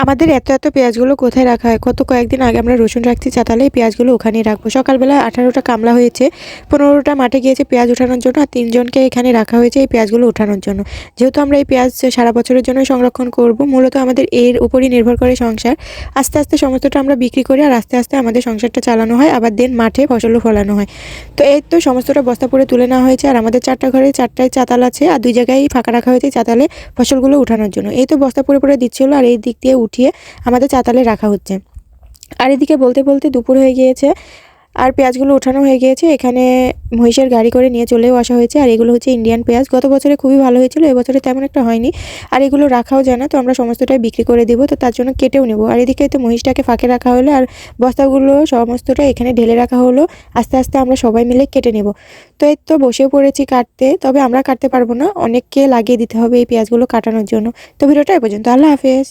আমাদের এত পেঁয়াজগুলো কোথায় রাখা হয়? কয়েকদিন আগে আমরা রসুন রাখছি চাতালে, এই পেঁয়াজগুলো ওখানেই রাখবো। সকালবেলা 18টা কামলা হয়েছে, 15টা মাঠে গিয়েছে পেঁয়াজ ওঠানোর জন্য, আর 3 জনকে এখানে রাখা হয়েছে এই পেঁয়াজগুলো ওঠানোর জন্য। যেহেতু আমরা এই পেঁয়াজ সারা বছরের জন্য সংরক্ষণ করব, মূলত আমাদের এর উপরই নির্ভর করে সংসার। আস্তে সমস্তটা আমরা বিক্রি করি, আর আস্তে আমাদের সংসারটা চালানো হয়, আবার দেন মাঠে ফসলও ফলানো হয়। তো এই তো সমস্তটা বস্তা করে তুলে নেওয়া হয়েছে, আর আমাদের 4টা ঘরে 4টায় চাতাল আছে, আর 2 জায়গায় ফাঁকা রাখা হয়েছে চাতালে ফসলগুলো উঠানোর জন্য। এই তো বস্তা পরে দিচ্ছিল, আর এই দিক দিয়ে উঠিয়ে আমাদের চাতালে রাখা হচ্ছে। আর এদিকে বলতে দুপুর হয়ে গিয়েছে, আর পেঁয়াজগুলো ওঠানো হয়ে গিয়েছে। এখানে মহিষের গাড়ি করে নিয়ে চলেও আসা হয়েছে, আর এগুলো হচ্ছে ইন্ডিয়ান পেঁয়াজ। গত বছরে খুবই ভালো হয়েছিল, এবছরে তেমন একটা হয়নি, আর এগুলো রাখাও যায় না, তো আমরা সমস্তটাই বিক্রি করে দিব, তো তার জন্য কেটেও নেব। আর এদিকে তো মহিষটাকে ফাঁকে রাখা হলো, আর বস্তাগুলো সমস্তটা এখানে ঢেলে রাখা হলো। আস্তে আমরা সবাই মিলে কেটে নেব। তো এই তো বসেও পড়েছি কাটতে, তবে আমরা কাটতে পারবো না, অনেককে লাগিয়ে দিতে হবে এই পেঁয়াজগুলো কাটানোর জন্য। তো ভিডিওটা এ পর্যন্ত, আল্লাহ হাফেজ।